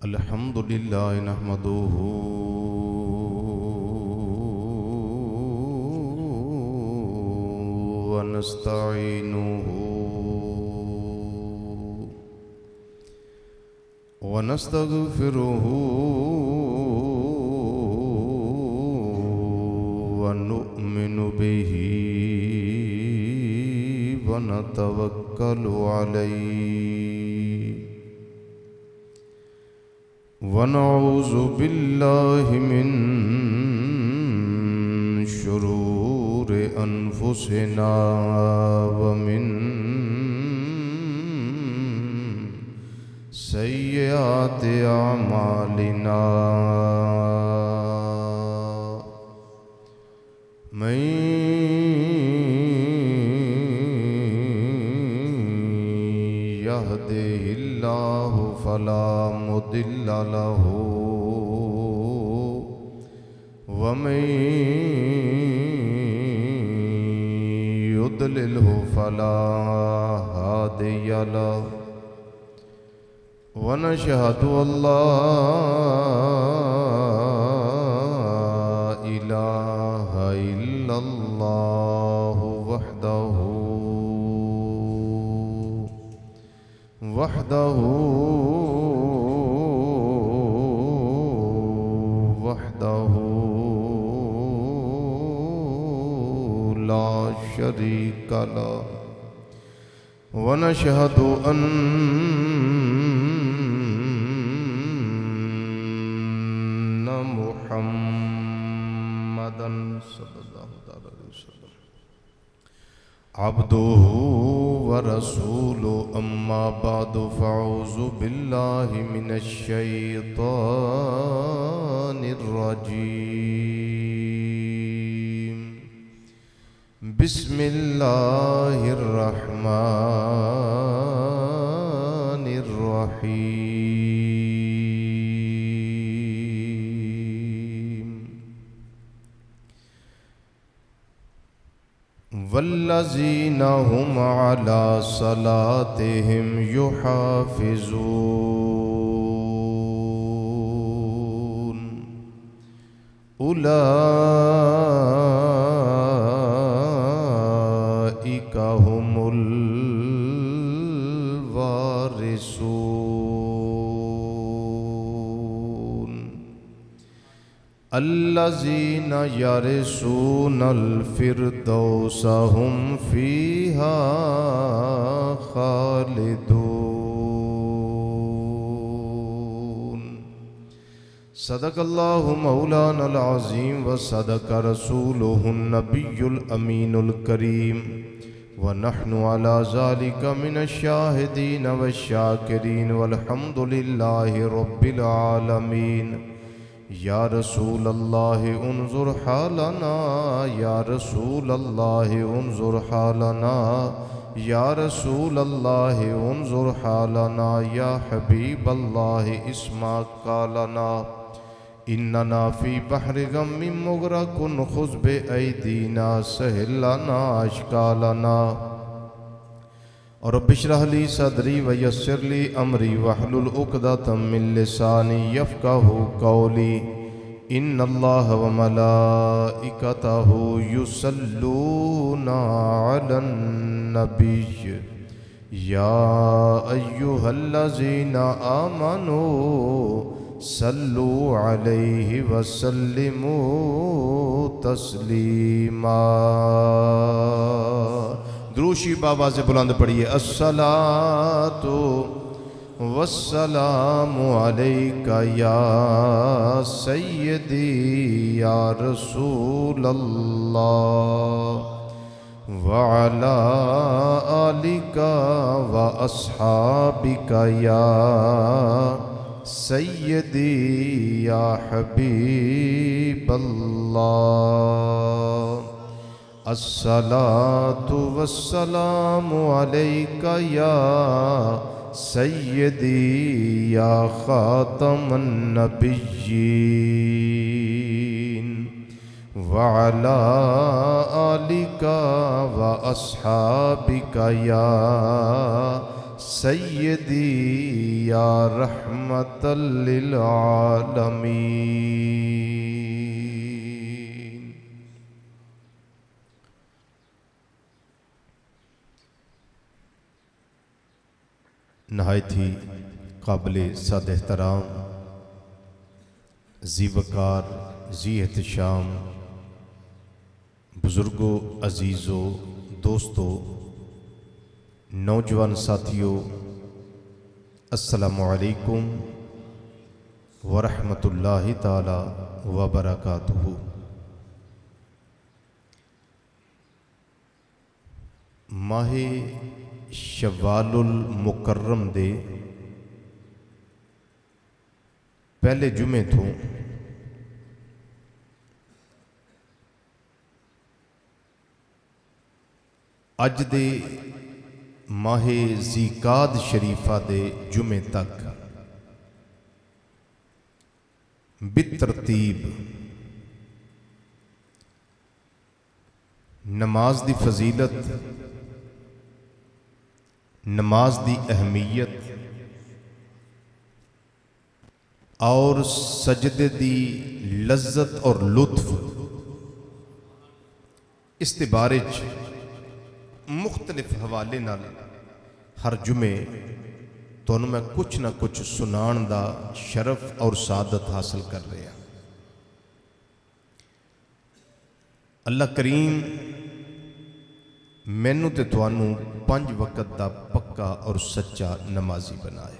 अल्हम्दुलिल्लाह नहमदुहु व नस्तईनुहु व नस्तगफिरुहु व नु'मिनु बिही व नतवक्कलु अलैहि व नऊज़ु बिल्लाहि मिन शुरूरि अनफुसिना व मिन सय्यिआति अमालिना मन यहदिहिल्लाहु फला मुदिल्ल लहु व मन युद्लिल्हु फला हादिय लहु व नशहदु अल्ला इलाहा इल्लल्लाहु वहदहु ला शरीक लहु व नशहदु अन्ना मुहम्मदन सल्लल्लाहु अलैहि वसल्लम अब्दुहु व रसूलुहु अम्मा बअदु फ़अऊज़ु बिल्लाहि मिनश शैतानिर रजीम बिस्मिल्लाहिर रहमानिर रहीम वल्लज़ीना हुम अला सलातिहिम युहाफ़िज़ून उलाइका हुमुल वारिसून अल्लज़ीना यरिसूनल फ़िरदौस हुम फ़ीहा ख़ालिदून सदक़ल्लाहु मौलानल अज़ीम व सदक़ रसूलुहुन नबियुल अमीनुल करीम व नहनु अला ज़ालिका मिनश शाहिदीन वश्शाकिरीन वल्हम्दुलिल्लाहि रब्बिल आलमीन या रसूल अल्लाह उन्ज़ुर हालना या रसूल अल्लाह उन्ज़ुर हालना या रसूल अल्लाह उन्ज़ुर हालना या हबीब अल्लाह इस्मा कालना इन्नना फ़ी बहरि गम्मिन मुग़रक़ुन ख़ुज़ बिअयदीना सहिल लना अश्कालना और रब्बि इश्रह ली सदरी व यस्सिर ली अमरी वहलुल उक़दतम मिन लिसानी यफ़क़हू क़ौली इन्नल्लाह व मलाइकतहू युसल्लूना अलन नबिय्य या अय्युहल्लज़ीना आमनू सल्लू अलैहि व सल्लिमू तस्लीमा। द्रूशी बाबा से बुलंद पढ़िए अस्सलातु वस्सलामु अलैका या सय्यदी या रसूल अल्लाह व अला आलिका व अस्हाबिका या सय्यदी या हबीब अल्लाह अस्सलातु वस्सलामु अलैका या सय्यदी या ख़ातमन नबिय्यीन व अला आलिका व अस्हाबिका या सय्यदी या रहमतल लिल आलमीन। नहायत ही काबिल सद एहतराम जी वकार जी एहतशाम बुज़ुर्गों, अज़ीज़ों, दोस्तों, नौजवान साथियों, अस्सलामु अलैकुम वरहमतुल्लाहि ताला वबरकातुहू। माहे शव्वालुल मुकर्रम दे पहले जुमे तो अज दे माहे ज़ीकाद शरीफा दे जुमे तक बितरतीब नमाज दी फजीलत, नमाज दी अहमियत और सजदे दी लज्जत और लुत्फ इस दे बारे च मुख्तलिफ हवाले नाल हर जुमे तुहानूं मैं कुछ ना कुछ सुनाण दा शरफ और सादत हासिल कर रहा। अल्लाह करीम मैनू ते तुहानूं 5 वक्त दा पक्का और सच्चा नमाजी बनाए।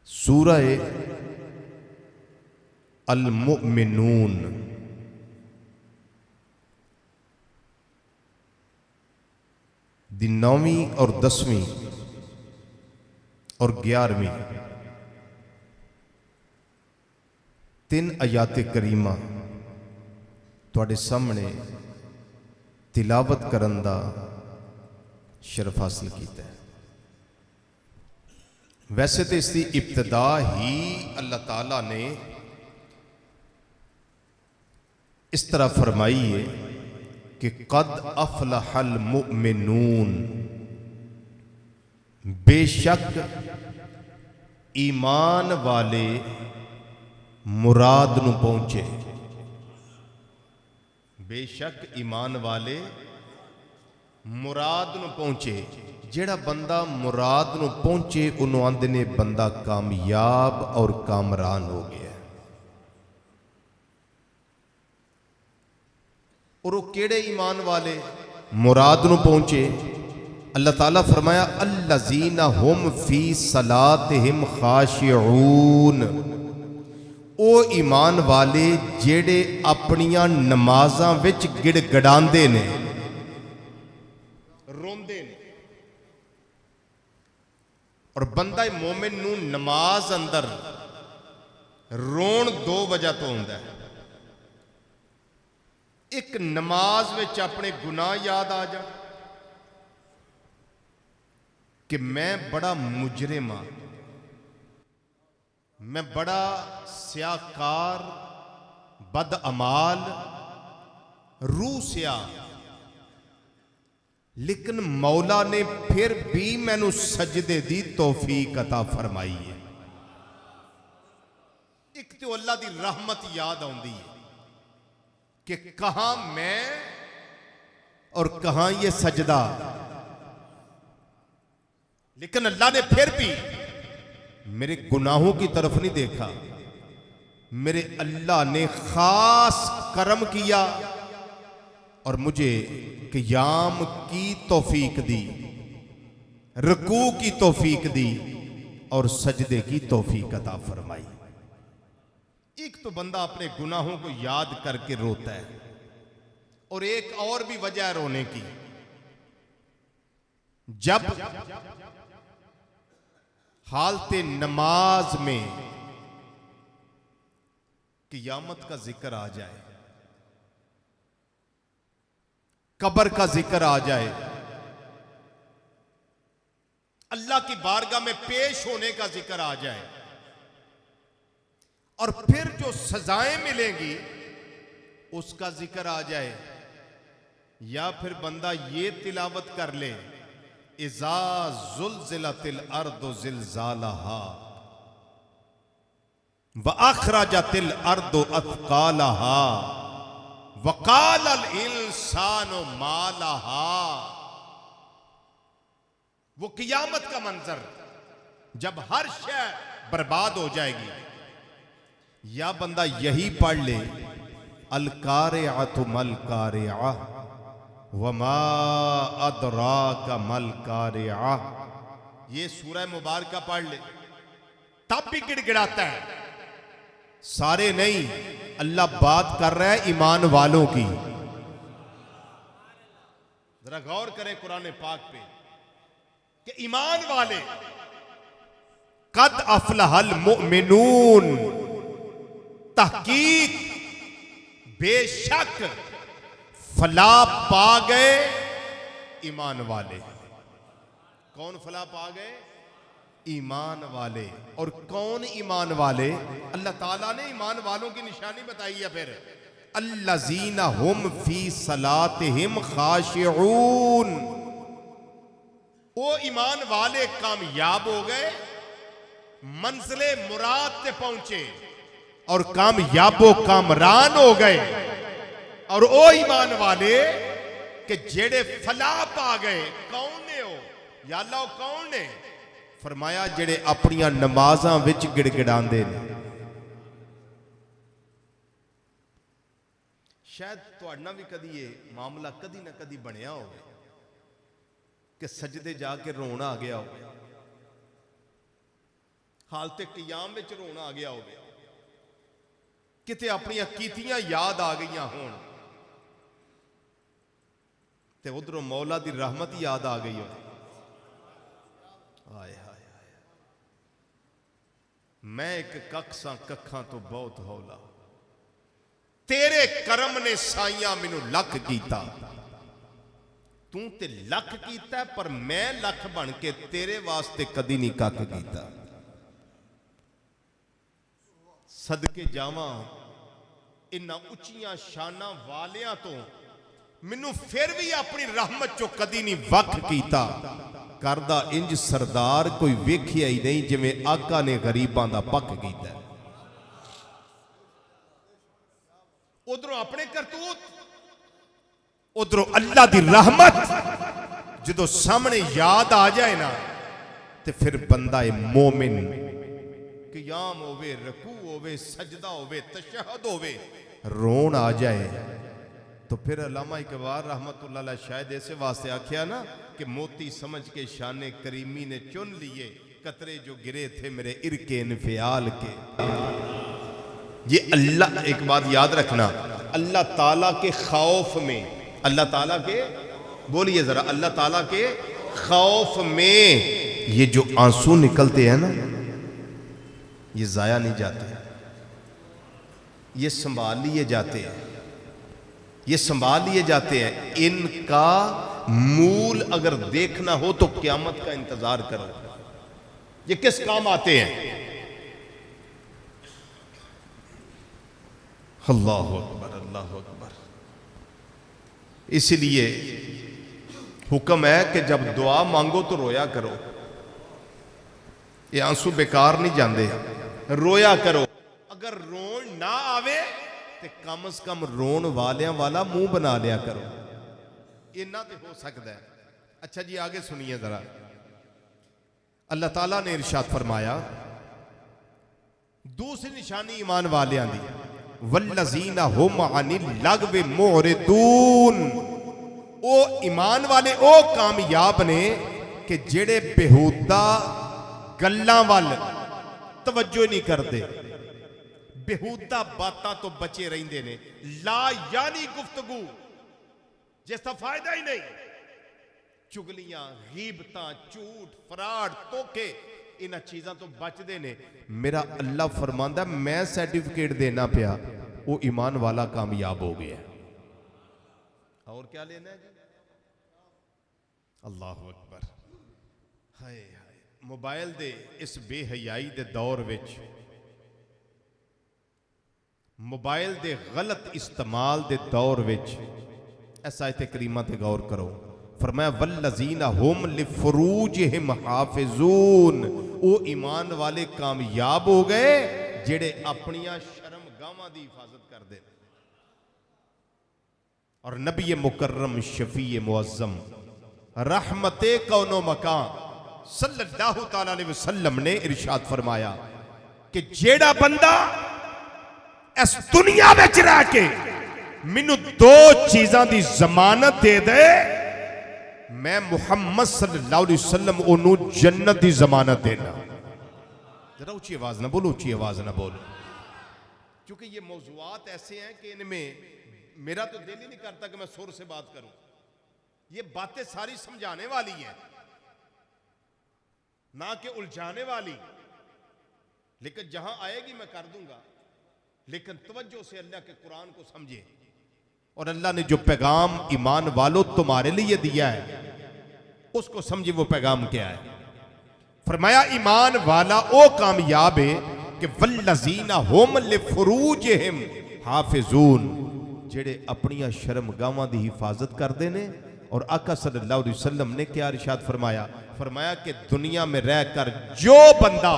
सूरह अल मुमिनून दी 9वीं और 10वीं और 11वीं 3 आयाते करीमा तुहाडे सामने तिलावत करन दा शरफ हासिल कीता है। वैसे तो इसकी इब्तदा ही अल्लाह ताला ने इस तरह फरमाई है कि कद अफलहल मुमिनून, बेशक ईमान वाले मुराद नूं पहुंचे। बेशक ईमान वाले मुराद नूं पहुंचे। जेड़ा बंदा मुराद नूं पहुंचे उन्होंने आंदे ने बंदा कामयाब और कामरान हो गया। और वो केड़े ईमान वाले मुराद नूं पहुंचे? अल्लाह ताला फरमाया अल्लज़ीना हुम फी सलातिहिम खाशिऊन, ओ ईमान वाले जेड़े अपनियां नमाज़ां विच गिड़गिड़ांदे ने, रोंदे ने। और बंदा मोमिन नूं नमाज अंदर रोण 2 वजह तो होंदा है। एक नमाज विच अपने गुनाह याद आ जा कि मैं बड़ा मुजरिम हाँ, मैं बड़ा स्याकार बदअमाल रूह स्या, लेकिन मौला ने फिर भी मैनू सजदे दी तौफीक अता फरमाई है। एक तो अल्लाह दी रहमत याद आउंदी है कि कहां मैं और कहां ये सजदा, लेकिन अल्लाह ने फिर भी मेरे गुनाहों की तरफ नहीं देखा। मेरे अल्लाह ने खास करम किया और मुझे क़ियाम की तौफीक दी, रुकू की तौफीक दी और सजदे की तौफीक अता फरमाई। एक तो बंदा अपने गुनाहों को याद करके रोता है, और एक और भी वजह रोने की, जब हालते नमाज में क़ियामत का जिक्र आ जाए, कब्र का जिक्र आ जाए, अल्लाह की बारगाह में पेश होने का जिक्र आ जाए, और फिर जो सजाएं मिलेंगी उसका जिक्र आ जाए, या फिर बंदा ये तिलावत कर ले, इज़ा ज़ुल्ज़िलतिल अर्दु ज़िलज़ालहा व अख़रजतिल अर्दु अथक़ालहा व क़ालल इंसानु मा लहा। वो कियामत का मंजर जब हर शय बर्बाद हो जाएगी। या बंदा यही पढ़ ले, अल कारिअतु मल कारिअह वमा अदराका मल कारिअह। ये सूरह मुबारका पढ़ ले, तब भी गिड़गिड़ाता है। सारे नहीं, अल्लाह बात कर रहा है ईमान वालों की। जरा गौर करें कुरान पाक पे कि ईमान वाले, कद अफलहल मुमिनून, तहकीक बेशक फलाह पा गए ईमान वाले। कौन फलाह पा गए? ईमान वाले। और कौन ईमान वाले? अल्लाह ताला ने ईमान वालों की निशानी बताई है। फिर अल्लज़ीना हुम फी सलातिहिम खाशिऊन, वो ईमान वाले कामयाब हो गए, मंजिले मुराद पे पहुंचे और कामयाबो कामरान हो गए। और ओ ईमान वाले कि जेड़े फलाह पा गए, कौन ने हो? या अल्लाह कौन ने? फरमाया जेड़े अपनियां नमाजां विच गिड़गिड़ांदे ने। शायद तुहाडा भी कदी ये मामला कदी ना कदी बनया हो कि सजदे जाके रोना आ गया हो, हालते क़याम विच रोना आ गया हो, किते अपनियां कीतियां याद आ गई होण ते उधरों मौला दी रहमत याद आ गई हो। हाय हाय हाय, मैं एक कख सा कखां तो बहुत हौला, तेरे करम ने साइयां मैनू लख कीता। तू ते लख कीता, पर मैं लख बन के तेरे वास्ते कदी नहीं कख कीता। सदके जावां इन्ना उच्चियां शाना वालियां तो मैनू फिर भी अपनी रहमत चो कदी नहीं वख कीता। करदा इंज सरदार कोई वेखिया ही नहीं, जिवें आका ने गरीबां दा पक कीता। उधरों अपने करतूत, उधरों अल्लाह दी रहमत जदों सामने याद आ जाए ना, ते फिर बंदा मोमिन क़याम होवे, रकू होवे, सजदा होवे, तशहद होवे, रोन आ जाए तो फिर अल्लामा इकबाल रहमतुल्लाह अलैह शायद ऐसे वास्ते आख्या ना कि मोती समझ के शाने करीमी ने चुन लिए, कतरे जो गिरे थे मेरे इरके इन्फियाल के। ये अल्लाह, एक बात याद रखना, अल्लाह ताला के खौफ में, अल्लाह ताला के, बोलिए जरा, अल्लाह ताला के खौफ में ये जो आंसू निकलते हैं ना, ये जाया नहीं जाते, ये संभाल लिए जाते हैं, ये संभाल लिए जाते हैं। इनका मूल अगर देखना हो तो क़यामत का इंतजार करो, ये किस काम आते हैं। अल्लाहु अकबर, अल्लाहु अकबर। इसलिए हुक्म है कि जब दुआ मांगो तो रोया करो, ये आंसू बेकार नहीं जाते, रोया करो। अगर रोन ना आवे तो कम से कम रोन वालियां वाला मुंह बना लिया करो, इन्ना तो हो सकता है। अच्छा जी, आगे सुनिए जरा। अल्लाह ताला ने इरशाद फरमाया, दूसरी निशानी ईमान वालियां दी, वल्लज़ीना हुम अनिल लगवी मुअरिदून। ओ ईमान वाले ओ कामयाब ने कि जेड़े बेहूदा गल्लां वल तवज्जो नहीं करते, बेहूदा बातां तो बचे रहंदे ने। ला यानी गुफ्तगू जिसका फायदा ही नहीं, चुगलियां, गीबतां, झूठ, फराड, धोखे, इन चीज़ों तो बचते ने। मेरा अल्लाह फरमांदा, मैं सर्टिफिकेट देना पिया, वो ईमान वाला कामयाब हो गया। और क्या लेना है जी? अल्लाहु अकबर। हाय हाय, मोबाइल दे इस बेहयाई दे दौर विच, मोबाइल दे गलत इस्तेमाल दे दौर विच ऐसा आयत करीमा ते गौर करो। फरमाया वल्लज़ीना हुम लिफुरूजिहिम हाफिजून, वो ईमान वाले कामयाब हो गए जेड़े अपनियां शर्म गावां दी हिफाजत करदे ने। और नबी मुकर्रम शफी मुअज़्ज़म रहमते कौनो मकान सल्लल्लाहु तआला अलैहि वसल्लम ने इरशाद फरमाया कि जेड़ा बंदा इस दुनिया विच रह के मैनू दो चीज़ां दी जमानत दे दे, मैं मुहम्मद सल्लल्लाहु अलैहि वसल्लम ओनू जन्नत की जमानत देना। जरा ऊंची आवाज ना बोलो, ऊंची आवाज ना बोलो, क्योंकि ये मौजूआत ऐसे हैं कि इनमें मेरा तो दिल ही नहीं करता कि मैं सुर से बात करूं। ये बातें सारी समझाने वाली है, ना कि उलझाने वाली, लेकिन जहां आएगी मैं कर दूंगा। लेकिन तवज्जो से अल्लाह के कुरान को समझे। और अल्लाह ने जो पैगाम ईमान वालों तुम्हारे लिए दिया है उसको समझे। वो पैगाम क्या है? फरमाया ईमान वाला ओ कामयाब है कि वल्लज़ीना हुम लिफुरूजिहिम हाफिजून, जेड़े अपनियां शर्मगावां दी हिफाजत करते ने। और आका सल्लल्लाहु अलैहि वसल्लम ने क्या इरशाद फरमाया? फरमाया कि दुनिया में रहकर जो बंदा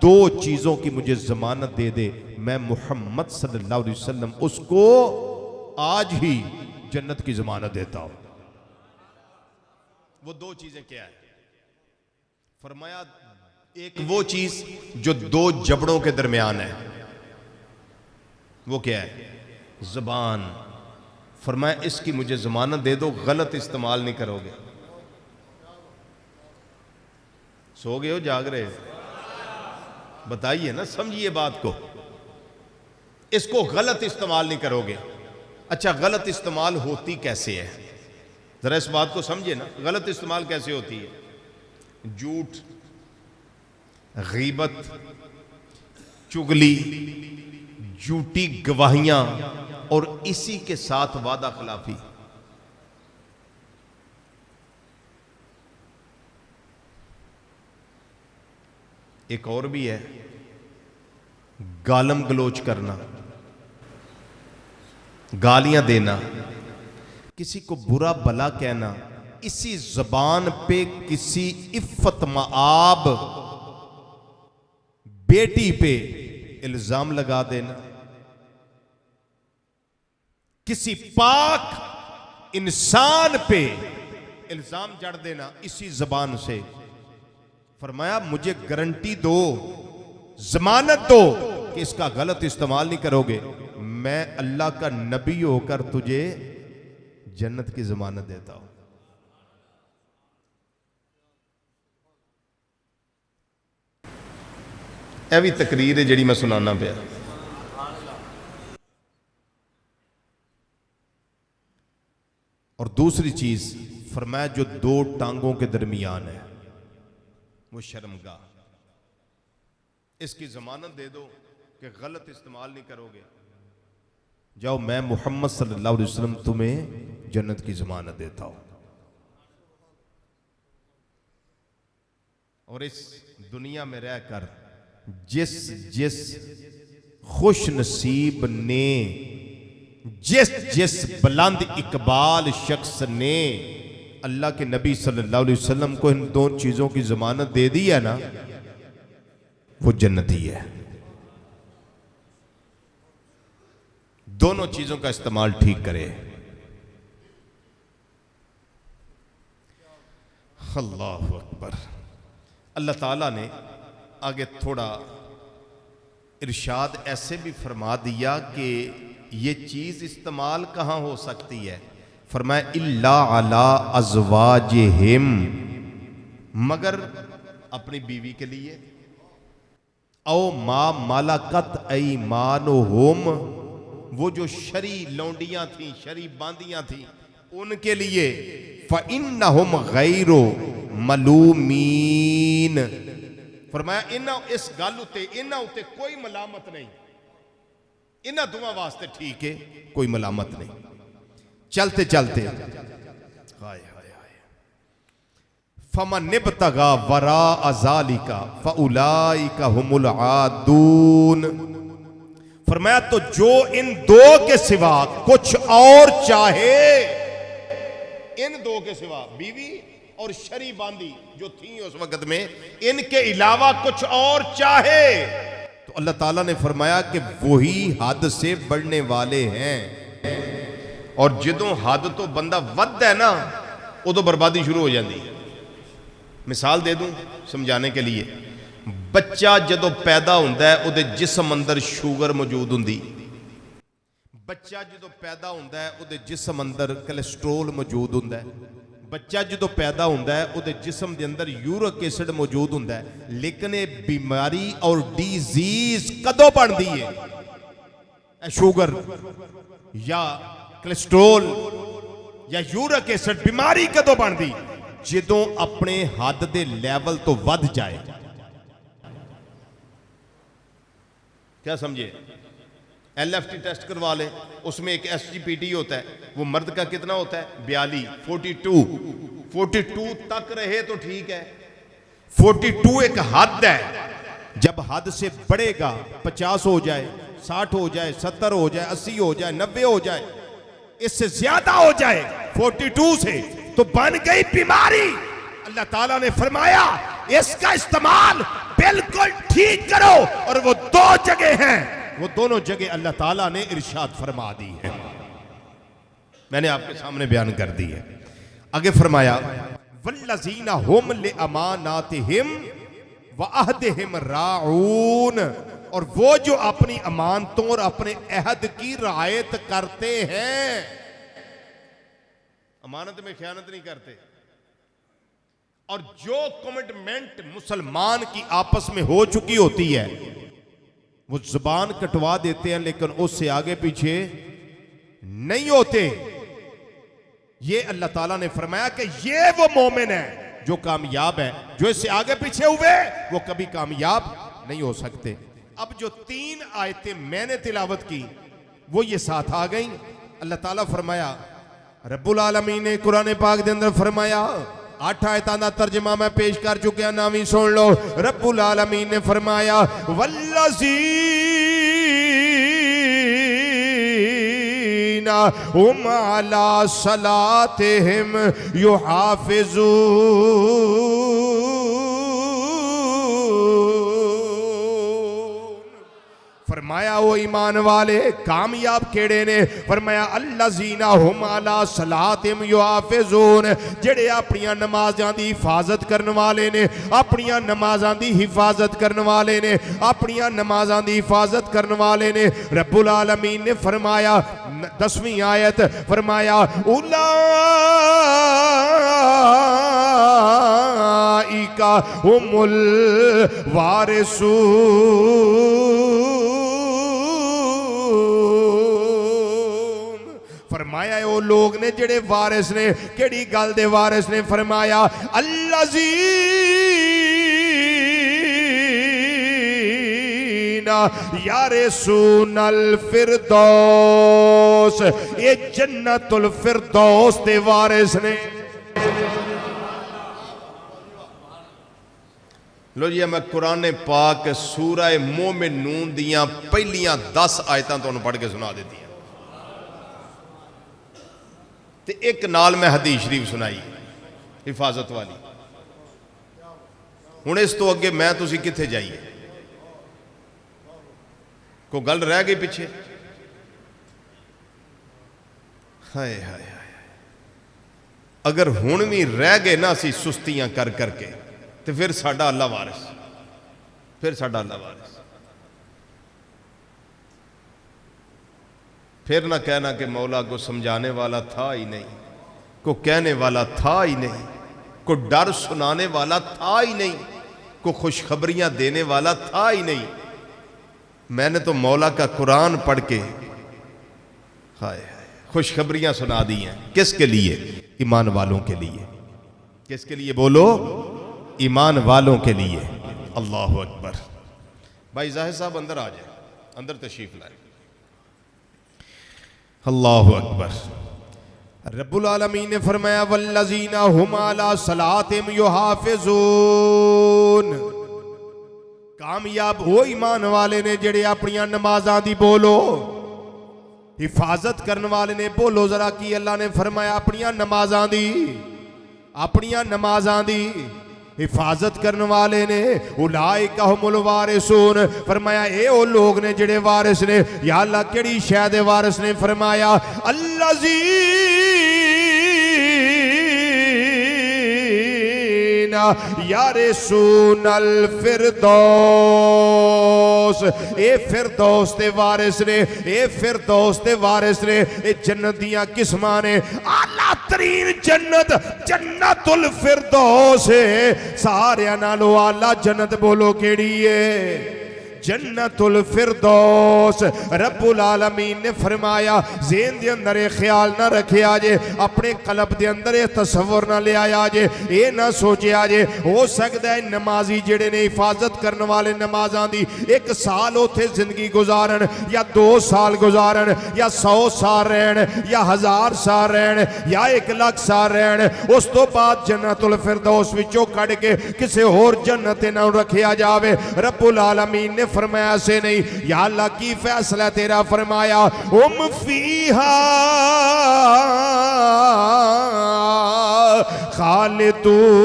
दो चीजों की मुझे जमानत दे दे, मैं मुहम्मद सल्लल्लाहु अलैहि वसल्लम उसको आज ही जन्नत की जमानत देता हूं। वो दो चीजें क्या है? फरमाया एक वो चीज जो दो जबड़ों के दरमियान है, वो क्या है? जुबान। फरमाया इसकी मुझे जमानत दे दो, गलत इस्तेमाल नहीं करोगे। सो गए हो, जाग रहे हो? बताइए ना, समझिए बात को। इसको गलत इस्तेमाल नहीं करोगे। अच्छा, गलत इस्तेमाल होती कैसे है? जरा इस बात को समझिए ना, गलत इस्तेमाल कैसे होती है? झूठ, गीबत, चुगली, झूठी गवाहियां और इसी के साथ वादा खिलाफी। एक और भी है, गालम गलोच करना, गालियां देना, किसी को बुरा भला कहना, इसी जबान पे किसी इफ्फत माआब बेटी पे इल्जाम लगा देना, किसी पाक इंसान पे इल्जाम जड़ देना इसी जबान से। फरमाया मुझे गारंटी दो, जमानत दो कि इसका गलत इस्तेमाल नहीं करोगे, मैं अल्लाह का नबी होकर तुझे जन्नत की जमानत देता हूं। यह भी तकरीर है जिहड़ी मैं सुनाना पिया। और दूसरी चीज फरमाया जो दो टांगों के दरमियान है वो शर्मगाह, इसकी जमानत दे दो कि गलत इस्तेमाल नहीं करोगे, जाओ मैं मुहम्मद सल्लल्लाहु अलैहि वसल्लम तुम्हें जन्नत की जमानत देता हूं। और इस दुनिया में रहकर जिस जिस खुश नसीब ने, जिस जिस बुलंद इकबाल शख्स ने अल्लाह के नबी सल्लल्लाहु अलैहि वसल्लम को इन दो चीजों की जमानत दे दी है ना, वो जन्नती है। दोनों चीजों का इस्तेमाल ठीक करे। अल्लाहु अकबर। अल्लाह ताला ने आगे थोड़ा इरशाद ऐसे भी फरमा दिया कि ये चीज इस्तेमाल कहां हो सकती है? फरमाया इल्ला अला अज़वाजिहिम, मगर अपनी बीवी के लिए, औ मा मलकत ऐमानुहुम, वो जो शरी लौंडियां थी, शरी बांदियां थी, उनके लिए, फ़इन्नहुम गैरो मलूमीन। फरमाया इन्हां इस गल उत्ते इन्हां उत्ते कोई मलामत नहीं, इन्हां दुआं वास्ते ठीक है, कोई मलामत नहीं। चलते चलते हाय हाय हाय, फमन इब्तगा वरा अज़ालिका फउलाइका हुमुल आदून। फरमाया तो जो इन दो के सिवा कुछ और चाहे इन दो के सिवा बीवी और शरी बांदी जो थी उस वक्त में, इनके अलावा कुछ और चाहे तो अल्लाह ताला ने फरमाया कि वही हद से बढ़ने वाले हैं। और जदों हद तो बंदा वध है ना, उदों बर्बादी शुरू हो जाती है। मिसाल दे दूं समझाने के लिए, बच्चा जदों पैदा होंदा है उहदे जिस्म अंदर शुगर मौजूद हुंदी, बच्चा जदों पैदा होंदा है उहदे जिस्म अंदर कोलेस्ट्रोल मौजूद हुंदा है, बच्चा जो पैदा होंदा है उहदे जिस्म के अंदर यूरिक एसिड मौजूद होंदा है। लेकिन ये बीमारी और डिजीज कदों बनती है? शुगर या कोलेस्ट्रोल या यूरिक एसिड बीमारी कदों बनती? जदों अपने हद दे लैवल तो वध जाए। क्या समझे? LFT टेस्ट करवा ले, उसमें एक SGPT होता है, वो मर्द का कितना होता है? 42, 42 तक रहे तो ठीक है। 42 एक हद है, जब हद से बढ़ेगा 50 हो जाए, 60 हो जाए, 70 हो जाए, 80 हो जाए, 90 हो जाए, इससे ज्यादा हो जाए 42 से तो बन गई बीमारी। अल्लाह ताला ने फरमाया इसका इस्तेमाल बिल्कुल ठीक करो, और वो दो जगह हैं, वो दोनों जगह अल्लाह ताला ने इरशाद फरमा दी है, मैंने आपके सामने बयान कर दी है। आगे फरमाया वल्लज़ीना हुम लिअमानातिहिम व अहदिहिम राऊन, और वो जो अपनी अमानतों और अपने अहद की रियायत करते हैं, अमानत में खयानत नहीं करते। और जो कमिटमेंट मुसलमान की आपस में हो चुकी होती है वो जुबान कटवा देते हैं, लेकिन उससे आगे पीछे नहीं होते। ये अल्लाह ताला ने फरमाया कि ये वो मोमिन है जो कामयाब है, जो इससे आगे पीछे हुए वो कभी कामयाब नहीं हो सकते। अब जो 3 आयतें मैंने तिलावत की वो ये साथ आ गई। अल्लाह ताला फरमाया, रब्बुल आलमीन ने कुरान पाक के अंदर फरमाया, 8 आयतां दा तर्जमा मैं पेश कर चुका, नावी सुन लो। रब्बुल आलमीन ने फरमाया वल्लज़ीना हुम अला सलातिहिम युहाफिज़ून, फरमाया वो ईमान वाले कामयाब केड़े ने? फरमाया अल्लज़ीना हुम अला सलातिहिम युहाफिज़ून, जेड़े अपनी नमाज़ां दी हिफाजत करने वाले ने, अपनी नमाज़ां दी हिफाजत करने वाले ने, अपनी नमाज़ां दी हिफाजत करने वाले ने। रब्बुल आलमीन ने फरमाया 10वीं आयत, फरमाया उलाइका हुमुल वारिसून, फरमाया वो लोग ने जेड़े वारिस ने। केड़ी गल दे वारिस ने? फरमाया अल्लज़ीना यारिसूनल फिरदौस, ये जन्नतुल फिरदौस दे वारिस ने। लो जी, मैं कुरान पाक सूरह मोमिनून दियां पहलियां 10 आयतां तुहानूं पढ़ के सुना देती हैं, ते एक नाल मैं हदीस शरीफ सुनाई हिफाजत वाली। हुण इस तो अगे मैं तुसीं कित्थे जाइए? कोई गल रह गई पिछे? हाय हाय हाय, अगर हुण भी रह गए ना असीं सुस्तियां कर करके, तो फिर साडा अल्लाह वारिस, फिर साडा अल्लाह वारिस। फिर ना कहना कि मौला को समझाने वाला था ही नहीं, को कहने वाला था ही नहीं, को डर सुनाने वाला था ही नहीं, को खुशखबरियां देने वाला था ही नहीं। मैंने तो मौला का कुरान पढ़ के हाय खुशखबरियां सुना दी हैं। किसके लिए? ईमान वालों के लिए। किसके लिए बोलो? ईमान वालों के लिए। अल्लाह अकबर। भाई जाहिर साहब अंदर आ जाए, अंदर तशरीफ लाए। अल्लाह अकबर। रब्बुल आलमीन ने फरमाया वल्लज़ीना हुम अला सलातिहिम युहाफिज़ून, कामयाब वो ईमान वाले ने जेड़े अपनी नमाज़ां दी बोलो हिफाजत करने वाले ने, बोलो जरा की अल्लाह ने फरमाया अपनियां नमाजां दी, अपनियां नमाजां दी हिफाजत करने वाले ने। उलाइका हुमुल वारिसून, फरमाया ए ओ लोग ने जेड़े वारिस ने। या अल्लाह केड़ी शय दे वारिस ने? फरमाया अल्लज़ीना यारिसूनल फिरदौस, ए फिरदौस दे वारिस ने, ए फिरदौस दे वारिस ने। ए जन्नत दियां किस्मां ने, आला तरीन जन्नत जन्नतुल फिरदौस है। सारे नालों आला जन्नत बोलो केड़ी है? जन्नतुल फिरदौस। रब्बुल आलमीन ने फरमाया ज़हन दे अंदर ये ख्याल ना रखिया जे, अपने कल्ब दे अंदर ये तसव्वुर ना ले आया जे, ये ना सोचिया जे हो सकता है नमाजी जेड़े ने हिफाजत करने वाले नमाजां दी 1 साल उथे जिंदगी गुजारन, या 2 साल गुजारन, या 100 साल रहन, या 1000 साल रहन, या 1 लाख साल रहन, उस तो बाद जन्नतुल फिरदौस विचों कढ़ के किसी होर जन्नत ना रखिया जावे। रब्बुल आलमीन ने फरमाया से नहीं। या अल्लाह की फैसला तेरा? फरमाया उम फीहा खालिदून।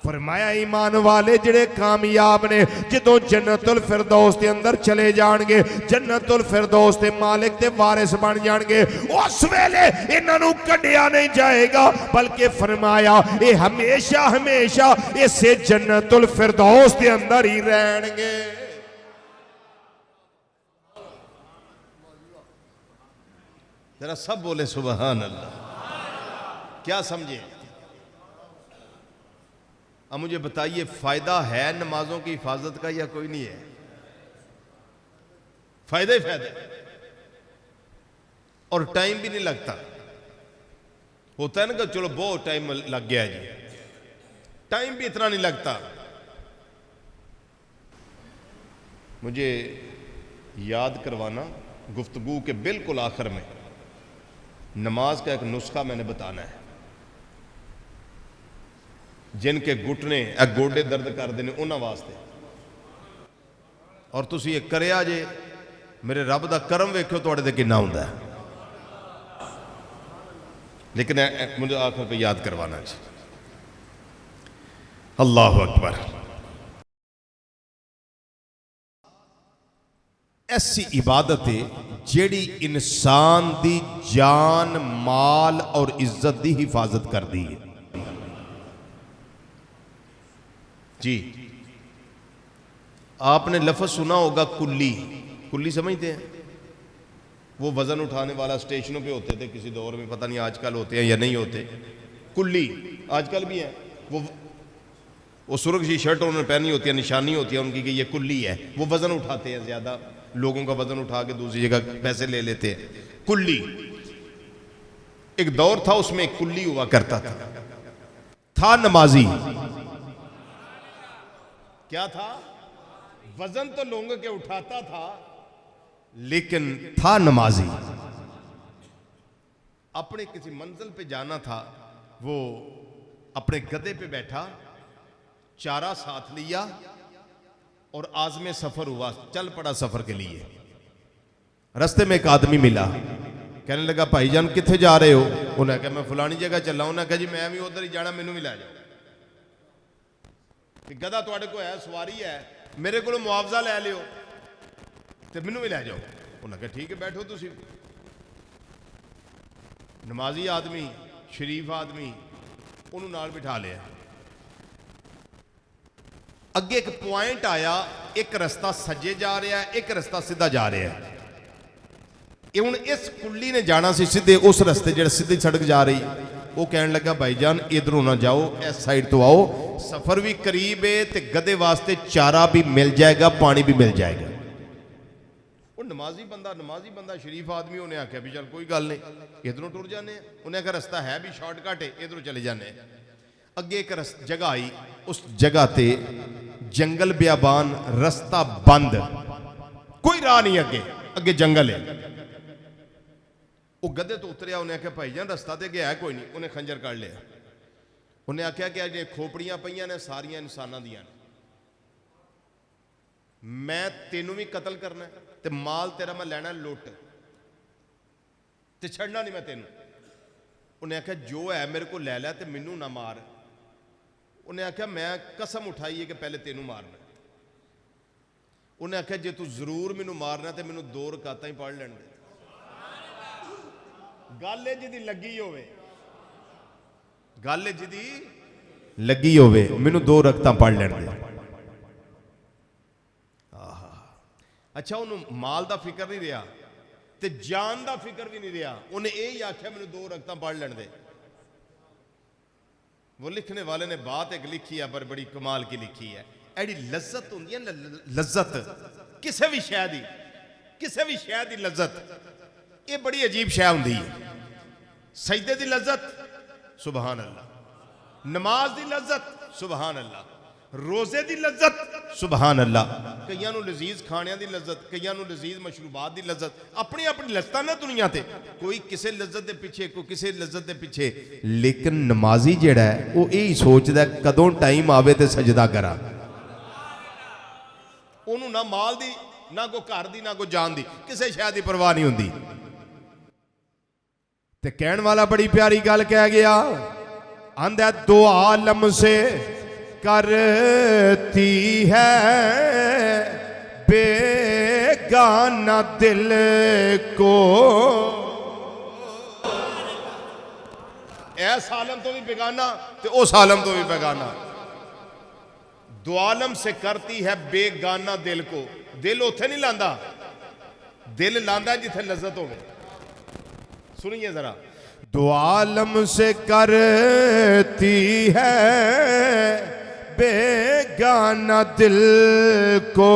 फरमाया ईमान वाले जिहड़े कामयाब ने जदों जन्नतुल फिरदौस के अंदर चले जाएंगे, जन्नतुल फिरदौस के मालिक के वारिस बन जाएंगे, उस वेले इन्हां नूं कढ़िया नहीं जाएगा, बल्कि फरमाया ये हमेशा हमेशा इसे जन्नतुल फिरदौस के अंदर ही रहेंगे। जरा सब बोले सुभान अल्लाह। क्या समझे? अब मुझे बताइए फायदा है नमाजों की हिफाजत का या कोई नहीं है? फायदे ही फायदे, और टाइम भी नहीं लगता। होता है ना कि चलो बहुत टाइम लग गया जी, टाइम भी इतना नहीं लगता। मुझे याद करवाना गुफ्तगू के बिल्कुल आखिर में नमाज का एक नुस्खा मैंने बताना है। जिनके घुटने गोडे दर्द करते हैं उन्होंने वास्ते, और तुसी ये करिया जे, मेरे रब दा करम वेखो तुहाडे ते किन्ना हुंदा है। लेकिन मुझे आखिर पे याद करवाना जी। अल्लाह अकबर। ऐसी इबादत है जेड़ी इंसान दी जान माल और इज्जत दी हिफाजत कर दी है जी। आपने लफ्ज़ सुना होगा कुल्ली। कुल्ली समझते हैं? वो वजन उठाने वाला स्टेशनों पे होते थे किसी दौर में, पता नहीं आजकल होते हैं या नहीं होते। कुल्ली आजकल भी है। वो सुर्ख सी शर्ट उन्होंने पहनी होती है, निशानी होती है उनकी कि ये कुल्ली है। वो वजन उठाते हैं, ज्यादा लोगों का वजन उठा के दूसरी जगह पैसे ले लेते हैं। कुल्ली एक दौर था, उसमें एक कुल्ली हुआ करता था नमाजी। क्या था? वजन तो लोगों के उठाता था, लेकिन था नमाजी। अपने किसी मंजिल पे जाना था, वो अपने गधे पे बैठा, चारा साथ लिया और आज़मे सफर हुआ, चल पड़ा सफर के लिए। रास्ते में एक आदमी मिला, कहने लगा भाईजान किथे जा रहे हो? उन्हें कहा मैं फलानी जगह चला। उन्हें कहा जी मैं भी उधर ही जाना, मैनू भी लै जाओ। गधा तुहाडे को है, सवारी है, मेरे को मुआवजा लै लियो तो मैनू भी लै जाओ। उन्हें कहा ठीक है बैठो तुसी। नमाजी आदमी, शरीफ आदमी, उन्होंने नाल बिठा लिया। अगे एक पॉइंट आया, एक रस्ता सज्जे जा रहा है, एक रस्ता सीधा जा रहा है। ये हुण इस कुल्ली ने जाना सी सीधे उस रस्ते जिहड़ा सीधी सड़क जा रही। वो कहने लगा भाईजान इधरों ना जाओ, इस साइड तो आओ, सफर भी करीब है ते गधे वास्ते चारा भी मिल जाएगा, पानी भी मिल जाएगा। वो नमाजी बंदा शरीफ आदमी, उन्हें आख्या भी चल कोई गल नहीं, इधरों टुर जाने। उन्हें आख्या रस्ता है भी शॉर्टकट है, इधरों चले जाने। अगे एक जगह आई, उस जगह ते जंगल बियाबान, रस्ता बंद, कोई राह नहीं, अगे अगे जंगल है। वो गधे तो उतरिया, उन्हें आख्या भाईजान रस्ता तो गया है कोई नहीं। उन्हें खंजर काट लिया। उन्हें आख्या कि अजे खोपड़ियां पईयां ने सारियां इंसानां दियां ने। मैं तेनू भी कतल करना है ते माल तेरा मैं लैना लुट ते छड़ना नहीं मैं तेनू। उन्हें आख्या जो है मेरे को लै लै ते मैनू ना मार। उन्हें आख्या मैं कसम उठाई है कि पहले तेनू मारना। उन्हें आख्या जे तू जरूर मैनू मारना तो मैनू 2 रकातां ही पढ़ लैण दे। गल जिदी लगी होवे, गल जिदी लगी होवे, मैनू 2 रकातां पढ़ लैण दे। अच्छा उन्होंने माल का फिक्र नहीं रहा ते जान का फिक्र भी नहीं रहा। उन्हें यही आख्या मैनू 2 रकातां पढ़ लैण दे। वो लिखने वाले ने बात एक लिखी है पर बड़ी कमाल की लिखी है। एड़ी लज्जत होंदी है ना, लज्जत किसी भी शय दी, किसी भी शय दी लज्जत ये बड़ी अजीब शय होंदी है। सजदे दी लज्जत सुबहान अल्लाह, नमाज दी लज्जत सुबहान अल्लाह, रोजे दी लज्जत सुबहान अल्लाह। कईयां नूं लजीज खाणियां दी लज्जत, कईयां नूं लजीज मशरूबात दी लज्जत, अपनी अपनी लज्जतां ना दुनिया ते, कोई किसी लज्जत दे पिछे, कोई किसी लज्जत दे पिछे। लेकिन नमाजी जिहड़ा है वो यही सोचदा कदों टाइम आवे ते सजदा करा। उन्होंने ना माल दी, ना कोई घर दी, ना कोई जान दी, किसी शय दी परवाह नहीं होंदी। ते कहण वाला बड़ी प्यारी गल कह गया, आंदा 2 आलम से करती है बेगाना दिल को। ऐस आलम तो भी बेगाना ते उस आलम तो भी बेगाना। 2 आलम से करती है बेगाना दिल को। दिल उथे नहीं लांदा, दिल लांदा जिथे लज्जत होवे। सुनिए जरा, 2 आलम से करती है बेगाना दिल को,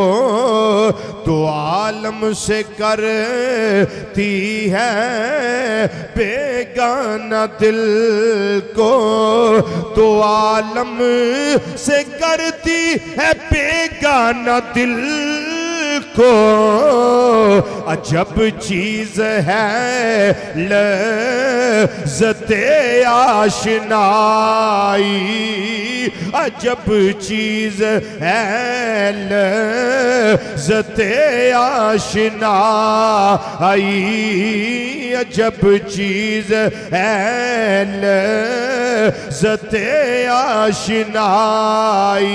2 आलम से करती है बेगाना दिल को, 2 आलम से करती है बेगाना दिल को। अजब चीज है लज़्ज़ते आशनाई, अजब चीज है लज़्ज़ते आशनाई, अजब चीज है लज़्ज़ते आशनाई।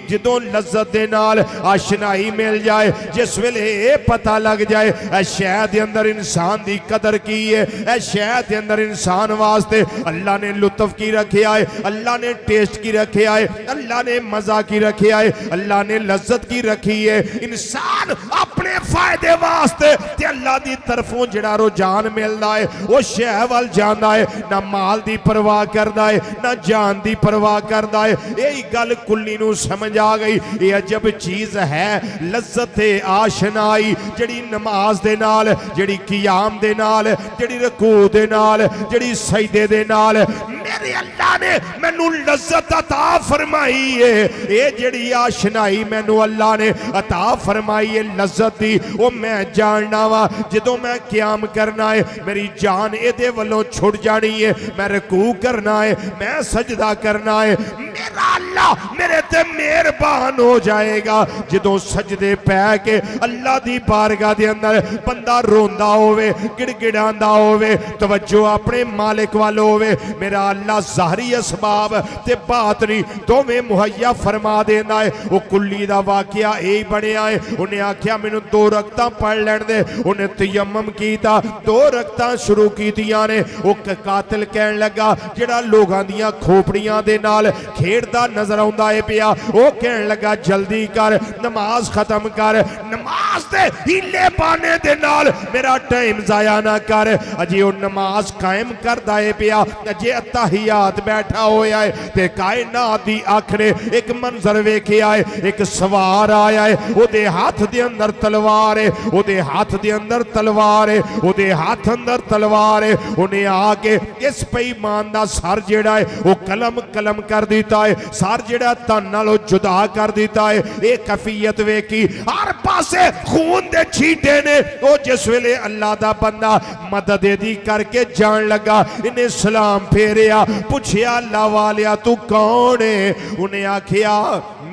जदों लज़्ज़त दे नाल आशनाई मिल जाए, जिस वेले ये पता लग जाए ऐ शय दे अंदर इंसान दी कदर की है, ऐ शय दे अंदर इंसान वास्ते अल्लाह ने लुत्फ की रखिया है, अल्लाह ने टेस्ट की रखिया है, अल्लाह ने मजा की रखिया है, अल्लाह ने लज्जत की रखी है। इंसान अपने फायदे वास्ते ते अल्लाह दी तरफों जिहड़ा रुझान मिलदा है वो शय वल जांदा है, ना माल दी परवाह करदा है, ना जान दी परवाह करदा है। यही गल कुल्ली नूं समझ आ गई। ये अजब चीज है लज़्ज़ते आशनाई, जड़ी नमाज दे नाल, जड़ी कियाम दे नाल, जड़ी रकू दे नाल, जड़ी सजदे दे नाल मेरे अल्लाह ने मैनू लज़्ज़त अता फरमाई है। ये जड़ी आशनाई मैनू अल्लाह ने अता फरमाई है लज़्ज़त दी, वो मैं जानना वा। जदों मैं कियाम करना है मेरी जान एदे वल्लों छुट जानी है, मैं रकू करना है, मैं सजदा करना है, मेरा अल्लाह मेरे ते मेहरबान हो जाएगा। जदों सजदे पै के अल्लाह दी बारगाह दे अंदर बंदा रोंदा होवे, गिड़गिड़ांदा होवे, तवज्जो अपने मालिक वाल होवे, मेरा अल्लाह ज़ाहरी असबाब ते बातनी दोवें मुहैया फरमा देना है। वो कुल्ली दा वाकया यही बनया है। उन्हें आख्या मैनू 2 रकातां पढ़ लैण दे। उन्हें तयम्मुम कीता, 2 रकातां शुरू कीतियां ने। वो कातिल कहण लगा जिहड़ा लोगां दियां खोपड़ियां दे नाल खेड़दा नजर आउंदा है पिया, वो कहण लगा जल्दी कर, नमाज खत्म कर, नमाज दे हीले पाने दे नाल मेरा टाइम जाया ना कर। अजे वो नमाज कायम करदा है पिया, अजे अत्ताहियात बैठा होया है ते कायनात दी अख ने एक मंजर वेखिया है। एक सवार आया है, ओदे हाथ दे अंदर तलवार है, ओदे हाथ दे अंदर तलवार है, ओदे हाथ अंदर तलवार है। उन्हें आके इस बेईमान दा सर जेड़ा है वो कलम कलम कर दिता है, सर जेड़ा तन नालों जुदा कर दिता है। एक कैफियत वेखी, हर पासे खून दे छींटे ने। वो जिस वेले अल्लाह दा बंदा मदद दी करके जान लगा, इन्हें सलाम फेरिया, पूछया अल्लाह वालिया तू कौन है? उन्हें आखिया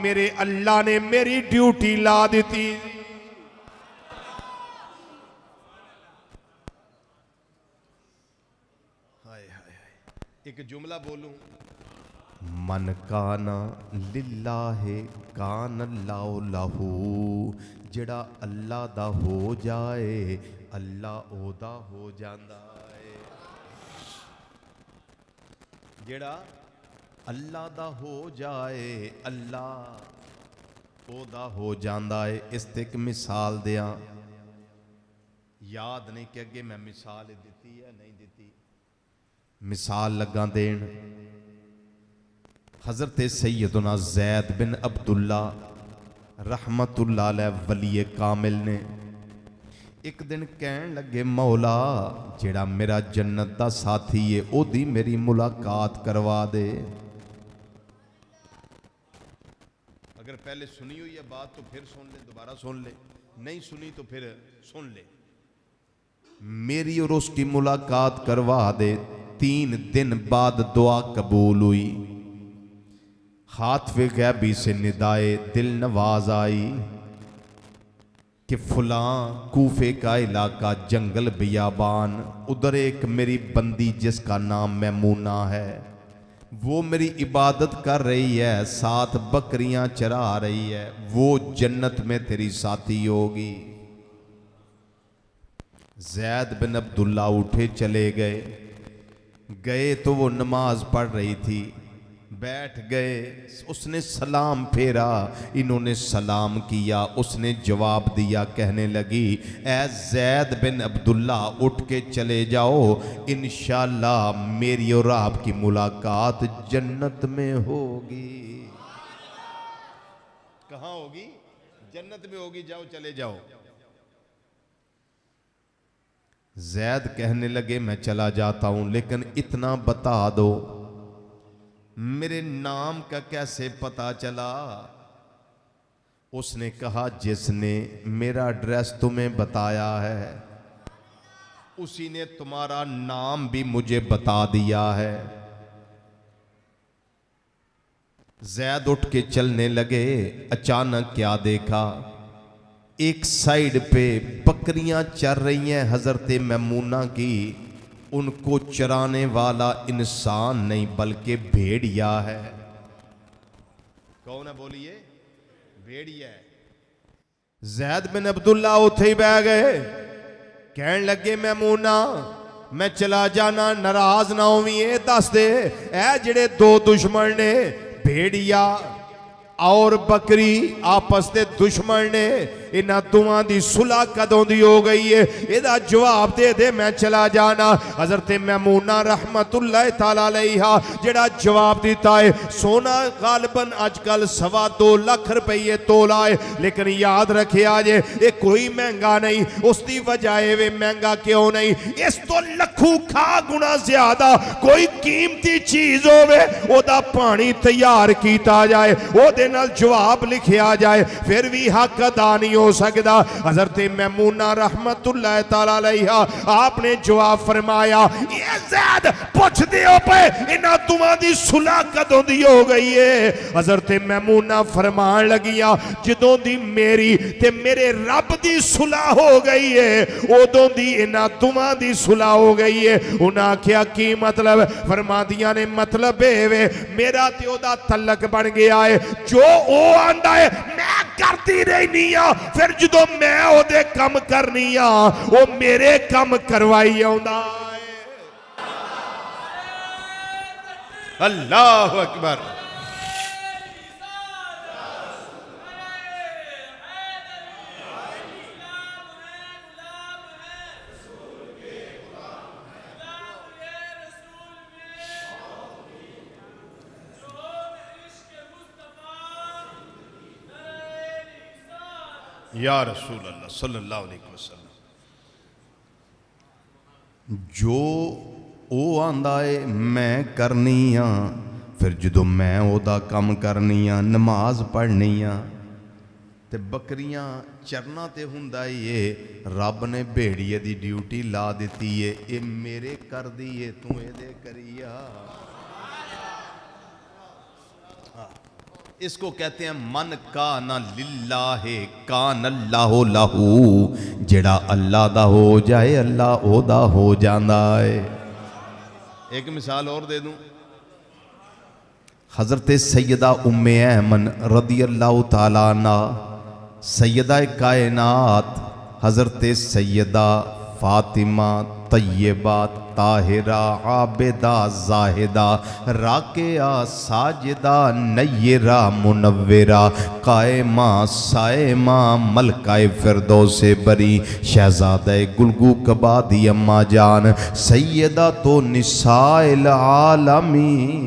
मेरे अल्लाह ने मेरी ड्यूटी ला दी। एक जुमला बोलूं, मन काना लिल्लाहे कान अल्लाह लहू। जेड़ा अल्लाह दा हो जाए अल्लाह ओदा हो जांदा है। जेड़ा अल्लाह दा हो जाए अल्लाह ओदा हो जांदा है। इस ते एक मिसाल दियां, याद नहीं कि अगे मैं मिसाल दी है नहीं दी। मिसाल लगा देन, हजरत सैयदना ज़ैद बिन अब्दुल्ला रहमतुल्लाह अलैह वली कामिल ने एक दिन कहन लगे, मौला जेड़ा मेरा जन्नत दा साथी है ओदी मेरी मुलाकात करवा दे। अगर पहले सुनी हुई है बात तो फिर सुन ले, दोबारा सुन ले, नहीं सुनी तो फिर सुन ले। मेरी और उसकी मुलाकात करवा दे। 3 दिन बाद दुआ कबूल हुई। हाथ वे गैबी से निदाए दिल नवाज आई कि फलां कूफे का इलाका जंगल बियाबान, उधर एक मेरी बंदी जिसका नाम मैमूना है, वो मेरी इबादत कर रही है, 7 बकरियां चरा रही है, वो जन्नत में तेरी साथी होगी। ज़ैद बिन अब्दुल्ला उठे चले गए तो वो नमाज पढ़ रही थी, बैठ गए। उसने सलाम फेरा, इन्होंने सलाम किया, उसने जवाब दिया, कहने लगी, ऐ ज़ैद बिन अब्दुल्ला उठ के चले जाओ, इंशाअल्लाह मेरी और आपकी मुलाकात जन्नत में होगी। कहाँ होगी? जन्नत में होगी, जाओ चले जाओ। ज़ैद कहने लगे, मैं चला जाता हूं, लेकिन इतना बता दो मेरे नाम का कैसे पता चला? उसने कहा, जिसने मेरा एड्रेस तुम्हें बताया है उसी ने तुम्हारा नाम भी मुझे बता दिया है। ज़ैद उठ के चलने लगे। अचानक क्या देखा? एक साइड पे बकरियां चर रही हैं हजरत मैमूना की। उनको चराने वाला इंसान नहीं बल्कि भेड़िया है। कौन है बोलिए? भेड़िया है। ज़ैद बिन अब्दुल्ला उथे ही बह गए, कहन लगे, मैमूना मैं चला जाना, नाराज ना होवी, ए दस दे ए जेड़े 2 दुश्मन ने, भेड़िया और बकरी आपस के दुश्मन ने, इन्हां दोवां दी सुलह कदों दी हो गई है? इहदा जवाब दे दे, मैं चला जाना। हजरत मैमूना रहमतुल्लाह तआला अलैहा जेड़ा जवाब दिता है, सोना गालबन अजकल 2.25 लाख रुपये तोला है, लेकिन याद रखिया जे ये कोई महंगा नहीं। उसकी वजह वे महंगा क्यों नहीं? इस तो लखों खा गुना ज्यादा कोई कीमती चीज होवे, ओदा पानी तैयार किया जाए, ओदे नाल जवाब लिखिया जाए, फिर भी हक अदा नहीं हो सकता। हजरत मैमूना रहमतुल्लाह तआला अलैहा आपने जवाब फरमाया, ये ज़ैद पूछ दियो पे इन्हां दोवां दी सुलह कदों दी हो गई है? हजरत मैमूना फरमान लगिया, जदों दी मेरी ते मेरे रब दी सुलह हो गई है उदों दी इन्हां दोवां दी सुलह हो गई है। उन्हां आख्या, की मतलब? फरमादियां ने, मतलब वे मेरा ते ओदा तलक बन गया है, जो ओ आंदा है मैं करती रहनी आ, फिर जो मैं ओदे कम करनी आ वो मेरे कम करवाई आउंदा है। अल्लाहु अकबर। या रसूल अल्लाह सल्लल्लाहु अलैहि वसल्लम, जो वो आंदा है मैं करनी आ, फिर जो मैं ओदा कम करनी आ, नमाज पढ़नी आ, ते बकरियां चरना ते हुंदा ही है, रब ने भेड़िए दी ड्यूटी ला दी है, ये मेरे कर दी है, तू एदे करिया। इसको कहते हैं मन का ना लिल्लाहे कान अल्लाह लहू। जेड़ा अल्लाह दा हो जाए अल्लाह ओदा हो जांदा है। एक मिसाल और दे दूं, हज़रत सैयदा उम्मे ऐमन रदी अल्लाह ताला अन्हा, सैयदा कायनात हज़रत सैयदा फातिमा तय्यबा ताहिरा आबिदा जाहिदा राकिया साजिदा नय्यरा मुनव्विरा कायमा सायमा मलकाए फिरदौसे बरी शहजादा गुलगू कबा दी अम्मा जान सैयदा तो निसाइल आलमीन,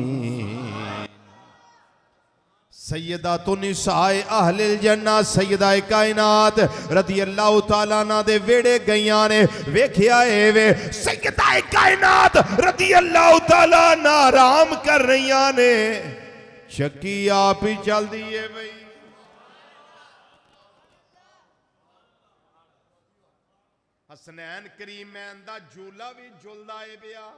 सैयदा तो निसाए अहलिल जन्ना सैयदा कायनात रदी अल्लाह ताला अन्हा दे वेड़े गईयां ने वेखिया ए वे सैयदा कायनात रदी अल्लाह ताला अन्हा आराम कर रहीयां ने, चक्की आप ही चल दी है भाई। हसनैन करीमैन दा झूला भी झुलदा है पिया,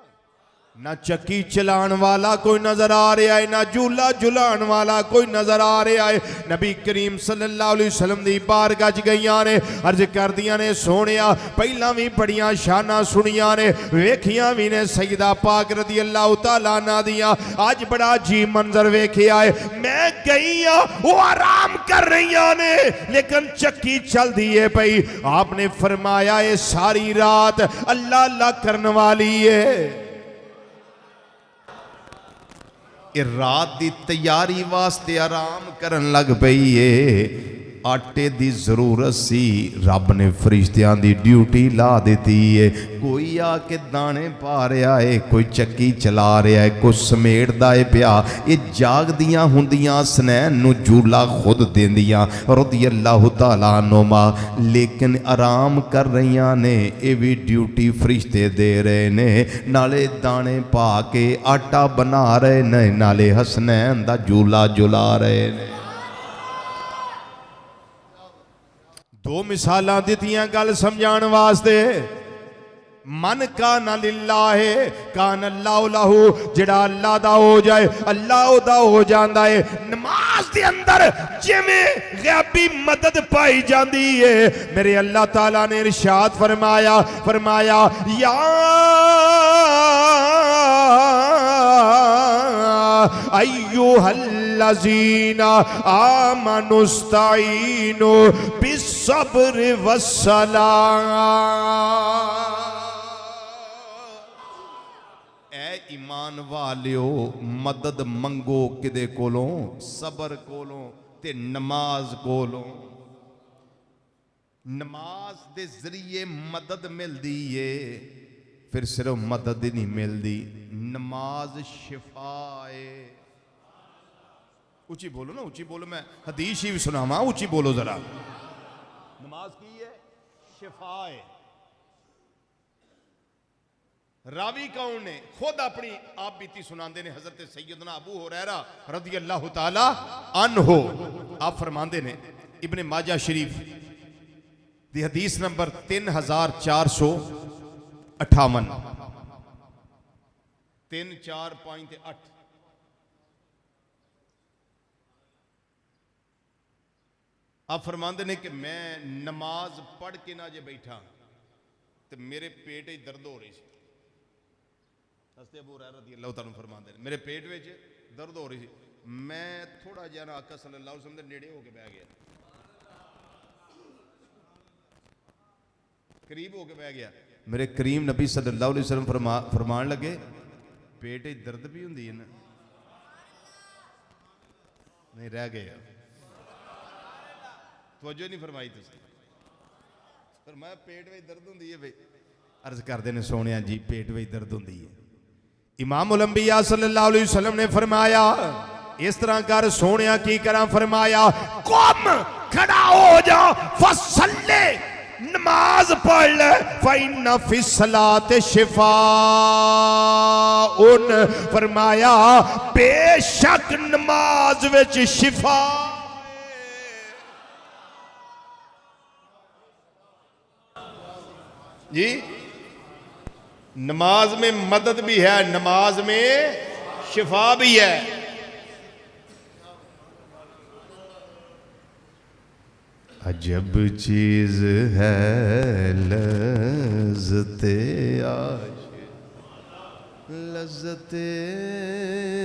ना चक्की चलान वाला कोई नजर आ रहा है, ना झूला झुलान वाला कोई नजर आ रहा है। नबी करीम सल्लल्लाहु अलैहि वसल्लम दी बारगाह च गईयां ने, अर्ज करदियां ने सोनिया पहला भी बड़ियां शाना सुनियां ने, वेखियां भी ने सैयदा पाक रदी अल्लाह तआला अन्हा दियां। आज बड़ा अजीब मंजर वेखिया है, मैं गई वो आराम कर रही ने लेकिन चक्की चल दी है पई। आपने फरमाया ये सारी रात अल्लाह अल्लाह करने वाली है, ये रात की तैयारी वास्ते आराम करन लग पई है। आटे की जरूरत सी, रब ने फरिश्तियां की ड्यूटी ला दी है। कोई आके दाने पा रहा है, कोई चक्की चला रहा है, कोई समेटदा है पिया। ये जागदियां हुंदियां हसनैन नूं झूला खुद देंदियां रज़ी अल्लाह तआला अन्हुमा, लेकिन आराम कर रही ने। ये भी ड्यूटी फरिश्ते दे रहे ने, नाले दाने पा के आटा बना रहे ने, नाले हसनैन दा झूला झुला रहे ने। दो मिसालां दित्तियां गल समझाण वास्ते। मन का ना लिल्लाहे कान अल्लाह लहू, जेड़ा अल्लाह दा हो जाए अल्लाह दा हो जांदा है। नमाज दे अंदर जिवें गैबी मदद पाई जाती है, मेरे अल्लाह ताला ने इरशाद फरमाया या अय्युहल्लज़ीना आमनुस्ताईनु बिस्सब्र वस्सलाम। ऐ ईमान वालियो मदद मंगो किदे कोलों, सबर कोलों ते नमाज कोलों। नमाज दे जरिए मदद मिलदी है, फिर सिर्फ मदद ही नहीं मिलती, नमाज शिफा है। ऊंची बोलो ना, ऊंची बोलो, मैं हदीस ही सुनावा, ऊंची बोलो जरा। नमाज की है, शिफा है। रावी कौन ने? खुद अपनी आप बीती सुनाते ने, हजरत सैयदना अबू हुरैरा रज़ी अल्लाह तआला अन्हु। आप फरमाते ने इब्ने माजा शरीफ दी हदीस नंबर 3458 34.8। आप फरमाते ने कि मैं नमाज पढ़ के ना जे बैठा तो मेरे पेट में दर्द हो रही सी। हज़रत अबू हुरैरा रज़ी अल्लाह तआला फरमाते हैं मेरे पेट में दर्द हो रही थी, मैं थोड़ा जहा ना आका सल्लल्लाहु अलैहि वसल्लम के नेड़े होके बह गया, करीब होके बह गया। मेरे करीम नबी सल्लल्लाहु अलैहि वसल्लम फरमान लगे पेट में दर्द भी होंदी है ना? नहीं, रह गए, तवज्जो नहीं फरमाई तुसीं। फरमाया पेट में दर्द होंदी है भाई। अर्ज करते हैं सोनिया जी पेट में दर्द होंदी है। इमामुल अंबिया सल्लल्लाहु अलैहि वसल्लम ने फरमाया इस तरह कर सोनिया की करा, फरमाया कुम खड़ा हो जा, फसल्ले नमाज पढ़ ले, फइन्ना फिस्सलात शिफाउन। फरमाया बेशक नमाज विच शिफा। जी नमाज में मदद भी है, नमाज में शिफा भी है। अजब चीज है लज़्ज़ते लज़्ज़ते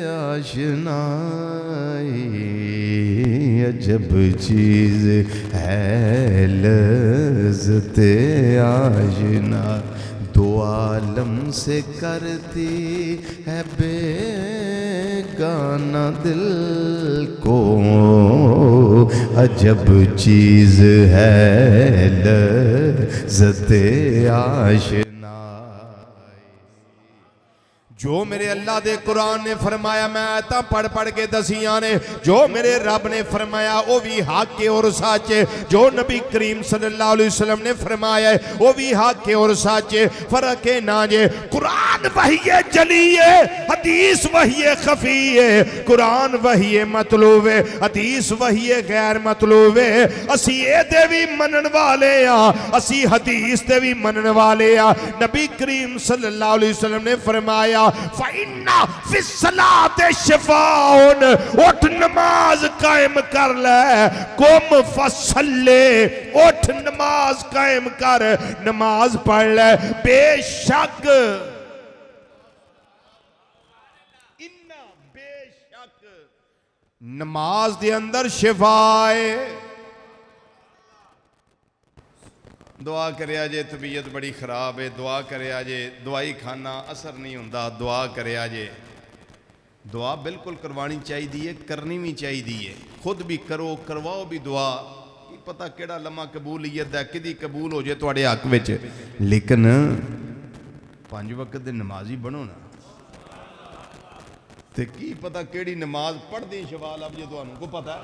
आशनाई, अजब चीज है लज़्ज़ते आशना, दो आलम से करती है बेगाना दिल को, अजब चीज है लज़्ज़ते आशना। जो मेरे अल्लाह दे कुरान ने फरमाया मैं आयतां पढ़ पढ़ के दसियां ने, जो मेरे रब ने फरमाया वो भी हक है और सच है, जो नबी करीम सल्लल्लाहु अलैहि वसल्लम ने फरमाया है वो भी हक है और सच है। फर्क है ना जे कुरान वही है जली है, हदीस वही है खफी है। कुरान वही है मतलूब है, हदीस वही है गैर मतलूब है। असी ए दे भी मनन वाले आ, असी हदीस दे भी मनन वाले आ। नबी करीम सल्लल्लाहु अलैहि वसल्लम ने फरमाया फ़इन्ना फ़िस्सलाते शिफ़ाउन, उठ नमाज कायम कर ले, कुम फसल्ले, उठ नमाज कायम कर, नमाज पढ़ ले। बेशक इन्ना बेशक नमाज दे अंदर शिफा है। दुआ करे जे तबीयत बड़ी खराब है, दुआ करे जे दवाई खाना असर नहीं होता, दुआ करे जे दुआ बिल्कुल करवानी चाहिए, करनी भी चाहिए, खुद भी करो करवाओ भी दुआ। की पता केड़ा लम्हा कबूलियत है कि कबूल हो जाए तुहाडे हक विच, लेकिन 5 वक्त दे नमाजी बनो ना, ते की पता केड़ी नमाज पढ़दी शिफा लभ जे तुहानू। को पता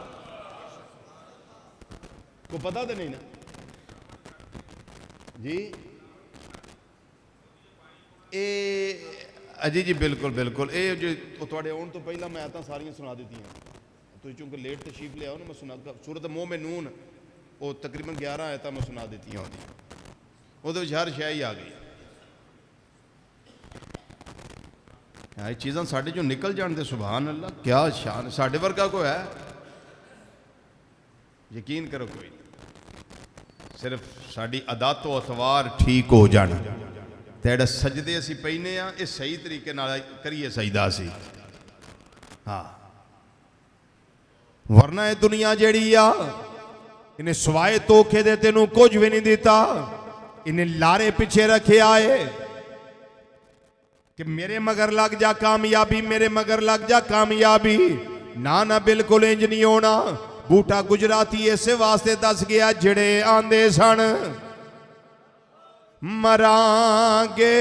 को पता तो नहीं ना जी। ए अजी जी बिल्कुल बिल्कुल, ये जो थोड़े आने तो पहला मैं आयतां सारियां सुना दी हैं, तो चूंकि लेट तशरीफ ले आओ ना, मैं सुना सूरत मोह में नून वो तकरीबन 11 आयतां मैं सुना दी हैं, वो हर शह ही आ गई। ये चीज़ां साढ़े चों निकल जान दे, सुभान अल्लाह क्या शान, साढ़े वर्गा कोई है यकीन करो कोई, सिर्फ साड़ी अदा तो अतवार ठीक हो जाना, तेरा सजदे असी पैने आ ये सही तरीके नाल करिए सजदा सी। हाँ वरना ये दुनिया जड़ी आ इन्हें सवाए धोखे दे तेनू कुछ भी नहीं दिता, इन्हें लारे पीछे रखे आए कि मेरे मगर लग जा कामयाबी, मेरे मगर लग जा कामयाबी। ना ना बिल्कुल इंज नहीं होना। बूटा गुजराती इसे वास्ते दस गया जिड़े आंदे सन मरांगे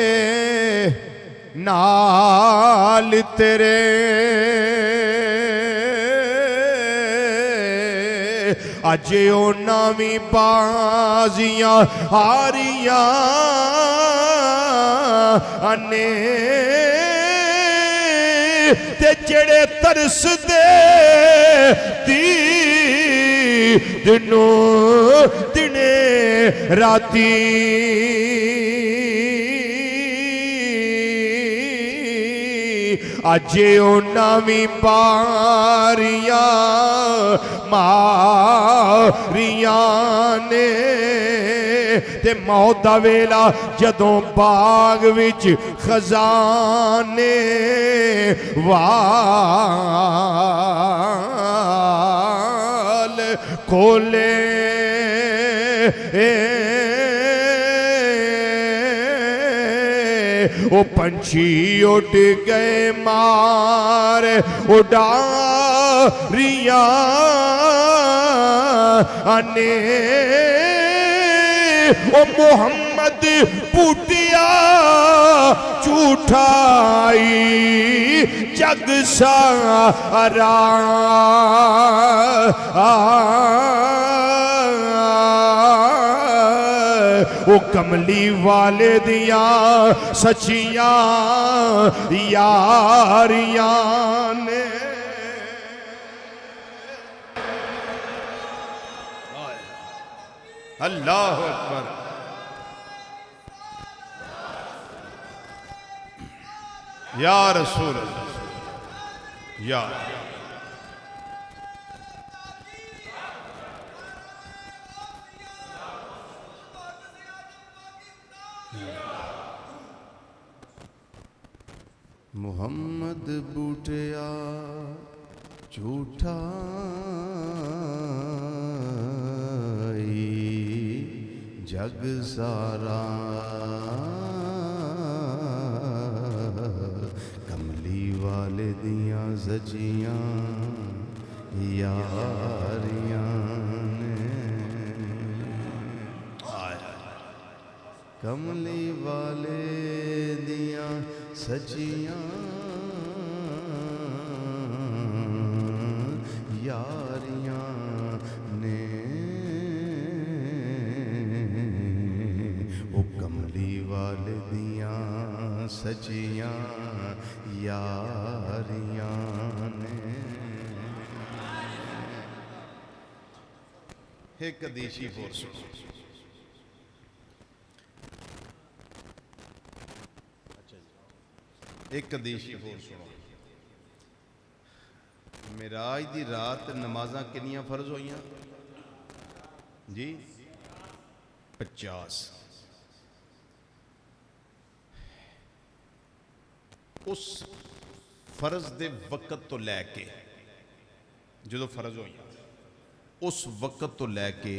नाल तेरे, अज ओना भी बाजियां हारियां अने ते जेड़े तरस दे दिनों दिने राती अजे ओना भी बारियां मारियां ने ते मौत दा वेला जदों बाग विच खजाने वाल खोले ओ पंछी उड़ गए मार उड़ारियां अने ओ मोहम्मद पुटिया झूठाई जग सारा ओ कमली वाले दिया सचिया यारियां ने अल्लाह अकबर। या रसूल अल्लाह या मुहम्मद बूटिया झूठा जग सारा, कमली वाले दियां सजियां यारियां ने, कमली वाले दियां सजियां यारियां ने, ओ कमली वाले दियां सजियां यारियां ने। एक देशी होर सुनो। एक देशी होर सुनो। मेराज दी रात नमाज़ां कितनियां फर्ज होइयां जी? 50। उस फर्ज दे वक़्त तो लैके जो फर्ज होइयां उस वक़्त तो लैके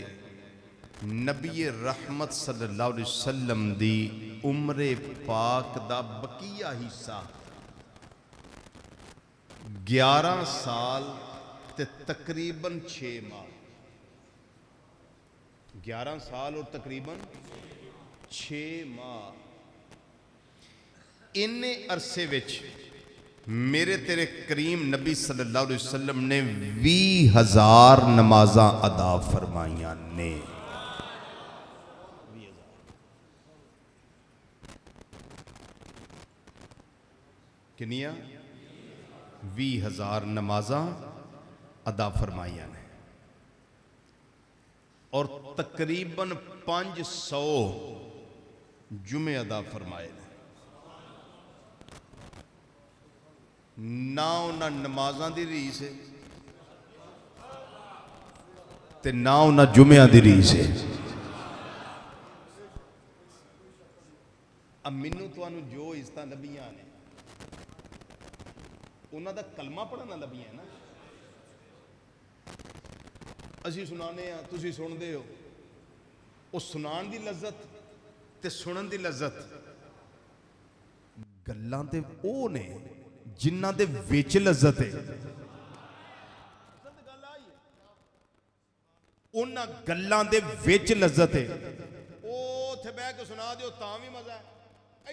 नबी रहमत सल्लल्लाहु अलैहि वसल्लम दी उम्रे पाक दा बकिया हिस्सा 11 साल ते तकरीबन 6 माह। 11 साल और तकरीबन 6 माह। इन्ने अरसे विच मेरे तेरे करीम नबी सल्लल्लाहु अलैहि वसल्लम ने 20,000 नमाज़ां अदा फरमाइयां ने। किनिया? 20,000 नमाज़ां अदा फरमाइयां ने और तकरीबन 500 जुमे अदा फरमाए ने। ना उन्हां नमाज़ां दी रीस है ते ना उन्हां जुमियां दी रीस है। अब मैनू तुहानू जो इज्जतां लभियां ने उन्हां दा कलमा पढ़ना लभियां है ना। असीं सुनाने आ, तुसीं सुनदे हो। उस सुनान दी लज्जत ते सुनन दी लज्जत गल्लां ते ओह ने जिन्हां दे विच लज्जत है। उन्हां गल्लां दे विच लज्जत है। ओह उत्थे बैठ के सुना दिओ तां भी मजा है,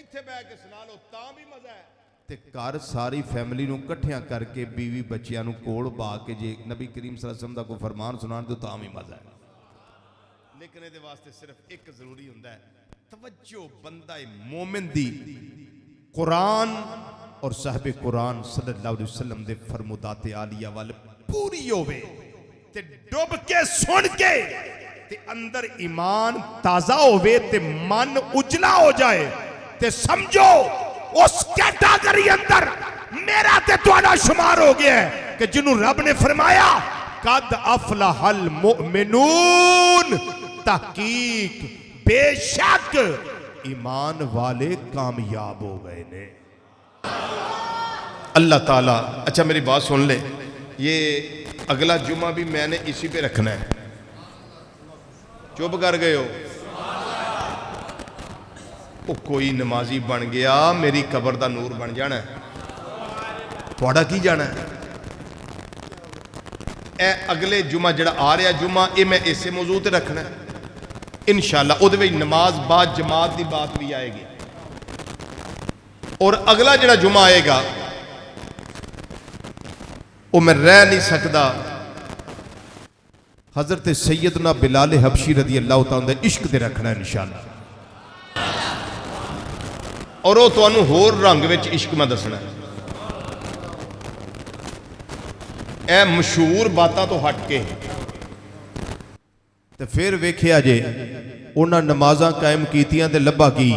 इत्थे बैठ के सुना लो तां भी मजा है। ते घर सारी फैमिली नूं इकट्ठियां करके बीवी बच्चियां नूं कोल पा के जे नबी करीम सल्लल्लाहु अलैहि वसल्लम दा कोई फरमान सुना दो तां भी मजा है। लेकिन इहदे वास्ते सिर्फ एक जरूरी हुंदा है, तवज्जो बंदा मोमिन दी कुरान और साहिब कुरान सल्लल्लाहु अलैहि वसल्लम दे फरमुदाते आलिया वाल पूरी होवे ते डुब के सुन के ते अंदर ईमान ताजा होवे ते मन उजला हो जाए ते समझो उस कैटेगरी अंदर मेरा ते तुहाडा शुमार हो गया है कि जिन्हों रब ने फरमाया कद अफलहल मुमिनून, तहकीक बेशक ईमान वाले कामयाब हो गए ने। अल्लाह ताला, अच्छा मेरी बात सुन ले, ये अगला जुमा भी मैंने इसी पे रखना है। चुप कर गए हो? वो कोई नमाजी बन गया मेरी कबर का नूर बन जाना है, थोड़ा की जाना है। ए अगले जुमा जड़ा आ रहा जुमा ये मैं इसे मौजू ते रखना है इंशाअल्लाह। उहदे विच नमाज बाद जमात की बात भी आएगी और अगला जड़ा जुमा आएगा वो मैं रह नहीं सकता हजरत सैयदना बिलाल हबशी रदी अल्लाह तआला दे इश्क ते रखना है इंशाअल्लाह। और वो तुहानू होर रंग विच इश्क मैं दसना है। ए मशहूर बातों तो हट के ते फिर वेखिया जे उन्हां नमाज़ां कायम कीतियां ते लब्भा की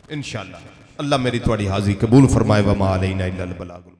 इंशाअल्लाह। अल्लाह मेरी तुहाडी हाज़री कबूल फरमाए। व मा अलैना इल्लल बलागुल।